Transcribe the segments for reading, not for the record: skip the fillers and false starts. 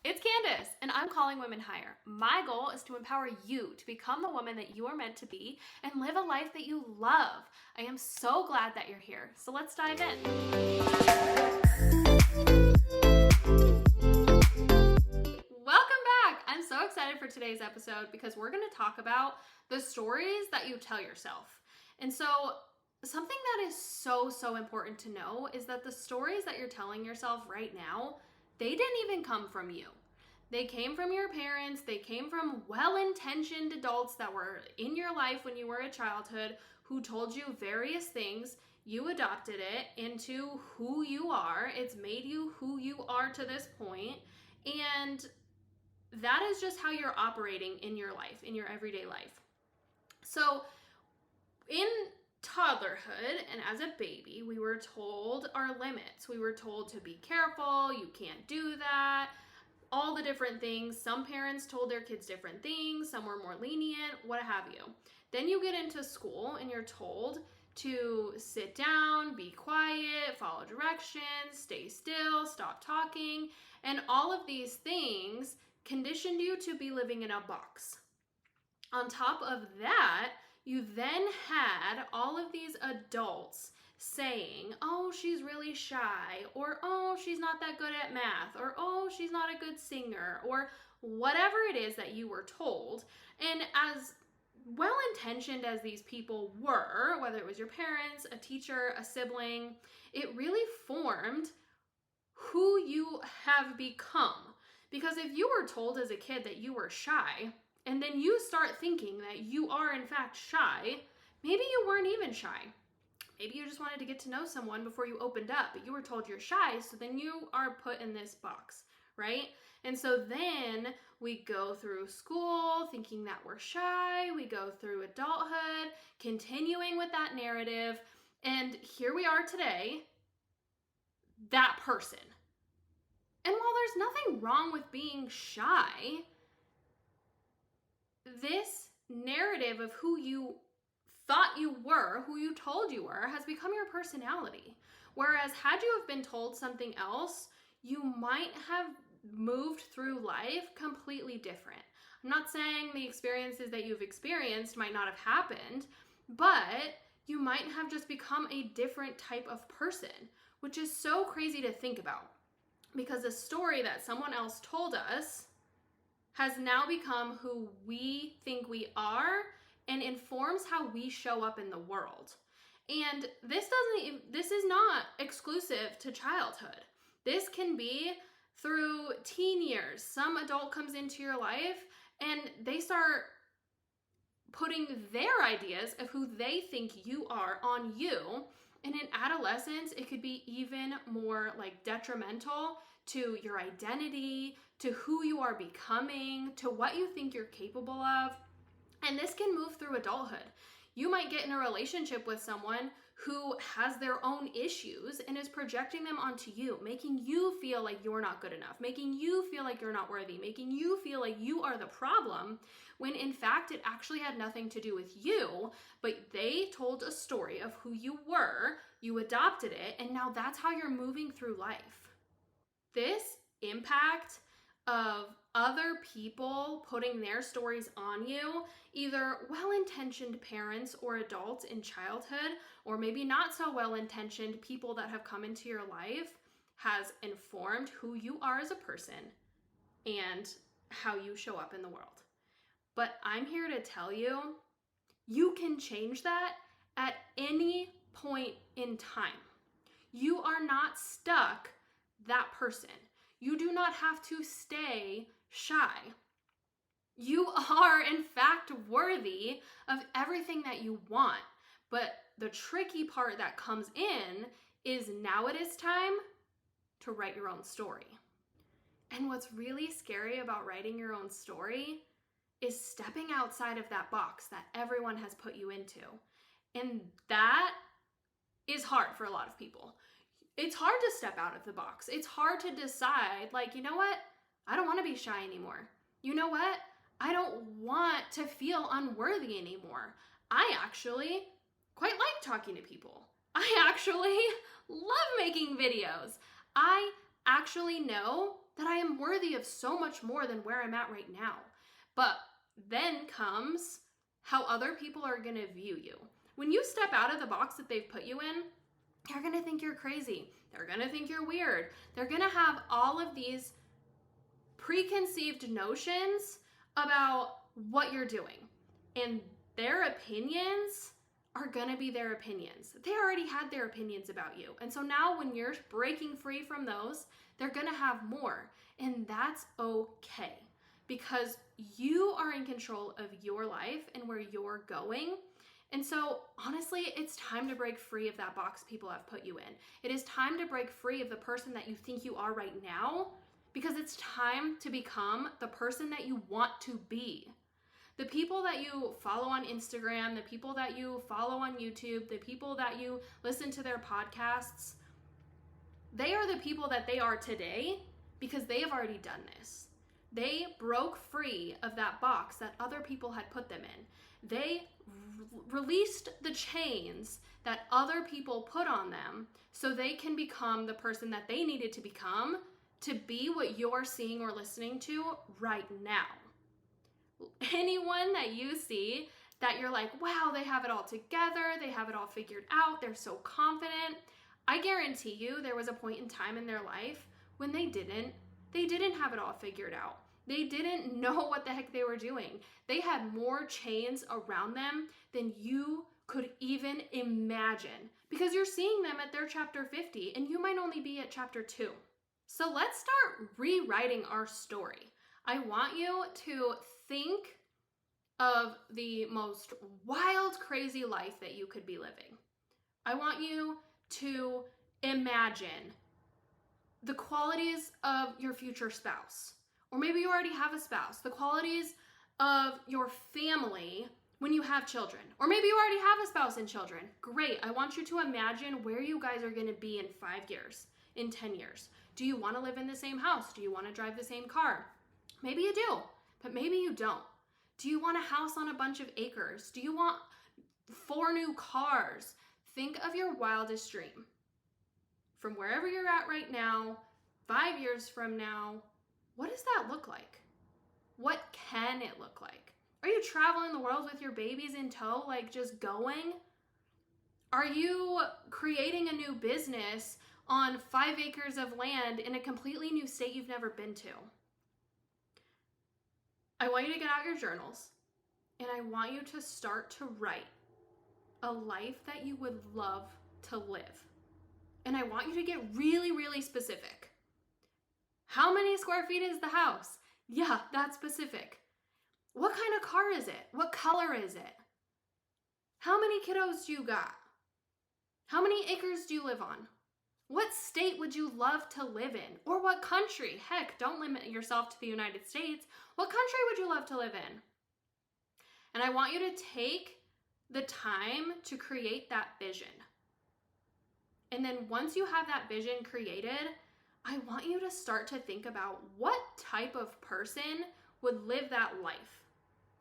It's Candace, and I'm calling women higher. My goal is to empower you to become the woman that you are meant to be and live a life that you love. I am so glad that you're here. So let's dive in. Welcome back. I'm so excited for today's episode because we're going to talk about the stories that you tell yourself. And so something that is so important to know is that the stories that you're telling yourself right now, they didn't even come from you. They came from your parents. They came from well-intentioned adults that were in your life when you were a childhood who told you various things. You adopted it into who you are. It's made you who you are to this point. And that is just how you're operating in your life, in your everyday life. So in toddlerhood and as a baby, we were told our limits. We were told to be careful, you can't do that, all the different things. Some parents told their kids different things, some were more lenient, what have you. Then you get into school and you're told to sit down, be quiet, follow directions, stay still, stop talking, and all of these things conditioned you to be living in a box. On top of that, you then had all of these adults saying, oh, she's really shy, or oh, she's not that good at math, or oh, she's not a good singer, or whatever it is that you were told. And as well-intentioned as these people were, whether it was your parents, a teacher, a sibling, it really formed who you have become. Because if you were told as a kid that you were shy, and then you start thinking that you are in fact shy, maybe you weren't even shy. Maybe you just wanted to get to know someone before you opened up, but you were told you're shy, so then you are put in this box, right? And so then we go through school thinking that we're shy, we go through adulthood, continuing with that narrative, and here we are today, that person. And while there's nothing wrong with being shy, this narrative of who you thought you were, who you told you were, has become your personality. Whereas had you have been told something else, you might have moved through life completely different. I'm not saying the experiences that you've experienced might not have happened, but you might have just become a different type of person, which is so crazy to think about. Because the story that someone else told us has now become who we think we are and informs how we show up in the world. And this is not exclusive to childhood. This can be through teen years. Some adult comes into your life and they start putting their ideas of who they think you are on you. And in adolescence, it could be even more like detrimental to your identity, to who you are becoming, to what you think you're capable of. And this can move through adulthood. You might get in a relationship with someone who has their own issues and is projecting them onto you, making you feel like you're not good enough, making you feel like you're not worthy, making you feel like you are the problem, when in fact it actually had nothing to do with you, but they told a story of who you were, you adopted it, and now that's how you're moving through life. This impact of other people putting their stories on you, either well-intentioned parents or adults in childhood, or maybe not so well-intentioned people that have come into your life, has informed who you are as a person and how you show up in the world. But I'm here to tell you, you can change that at any point in time. You are not stuck that person. You do not have to stay shy. You are, in fact, worthy of everything that you want. But the tricky part that comes in is now it is time to write your own story. And what's really scary about writing your own story is stepping outside of that box that everyone has put you into. And that is hard for a lot of people. It's hard to step out of the box. It's hard to decide, like, you know what? I don't want to be shy anymore. You know what? I don't want to feel unworthy anymore. I actually quite like talking to people. I actually love making videos. I actually know that I am worthy of so much more than where I'm at right now. But then comes how other people are going to view you. When you step out of the box that they've put you in, they're going to think you're crazy. They're going to think you're weird. They're going to have all of these preconceived notions about what you're doing. And their opinions are going to be their opinions. They already had their opinions about you. And so now when you're breaking free from those, they're going to have more. And that's okay, because you are in control of your life and where you're going. And so honestly, it's time to break free of that box people have put you in. It is time to break free of the person that you think you are right now, because it's time to become the person that you want to be. The people that you follow on Instagram, the people that you follow on YouTube, the people that you listen to their podcasts, they are the people that they are today because they have already done this. They broke free of that box that other people had put them in. They released the chains that other people put on them so they can become the person that they needed to become to be what you're seeing or listening to right now. Anyone that you see that you're like, wow, they have it all together, they have it all figured out, they're so confident, I guarantee you there was a point in time in their life when they didn't have it all figured out. They didn't know what the heck they were doing. They had more chains around them than you could even imagine, because you're seeing them at their chapter 50 and you might only be at chapter 2. So let's start rewriting our story. I want you to think of the most wild, crazy life that you could be living. I want you to imagine the qualities of your future spouse, or maybe you already have a spouse, the qualities of your family when you have children, or maybe you already have a spouse and children. Great. I want you to imagine where you guys are going to be in 5 years, in 10 years. Do you want to live in the same house? Do you want to drive the same car? Maybe you do, but maybe you don't. Do you want a house on a bunch of acres? Do you want 4 new cars? Think of your wildest dream. From wherever you're at right now, 5 years from now, what does that look like? What can it look like? Are you traveling the world with your babies in tow, like just going? Are you creating a new business on 5 acres of land in a completely new state you've never been to? I want you to get out your journals, and I want you to start to write a life that you would love to live. And I want you to get really, really specific. How many square feet is the house? Yeah, that's specific. What kind of car is it? What color is it? How many kiddos do you got? How many acres do you live on? What state would you love to live in? Or what country? Heck, don't limit yourself to the United States. What country would you love to live in? And I want you to take the time to create that vision. And then once you have that vision created, I want you to start to think about what type of person would live that life.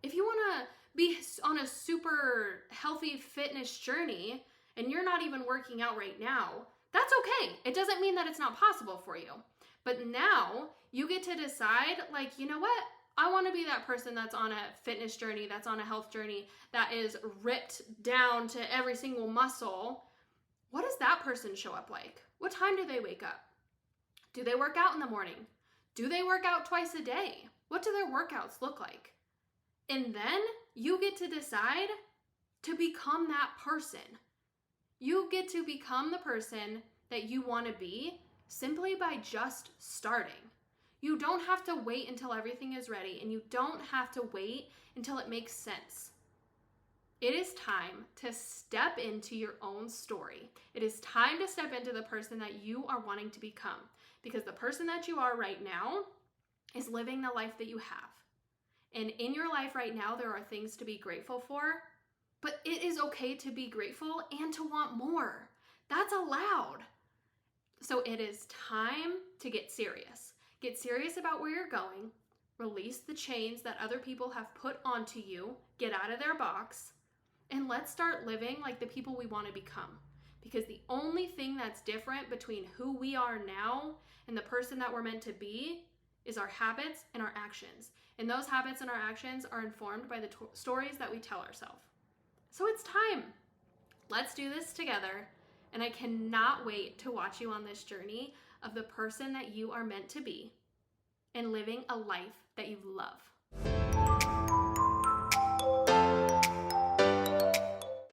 If you want to be on a super healthy fitness journey and you're not even working out right now, that's okay. It doesn't mean that it's not possible for you. But now you get to decide, like, you know what? I want to be that person that's on a fitness journey, that's on a health journey, that is ripped down to every single muscle. What does that person show up like? What time do they wake up? Do they work out in the morning? Do they work out twice a day? What do their workouts look like? And then you get to decide to become that person. You get to become the person that you want to be simply by just starting. You don't have to wait until everything is ready, and you don't have to wait until it makes sense. It is time to step into your own story. It is time to step into the person that you are wanting to become, because the person that you are right now is living the life that you have. And in your life right now, there are things to be grateful for, but it is okay to be grateful and to want more. That's allowed. So it is time to get serious. Get serious about where you're going. Release the chains that other people have put onto you. Get out of their box. And let's start living like the people we want to become. because the only thing that's different between who we are now and the person that we're meant to be is our habits and our actions. And those habits and our actions are informed by the stories that we tell ourselves. So it's time. Let's do this together. And I cannot wait to watch you on this journey of the person that you are meant to be and living a life that you love.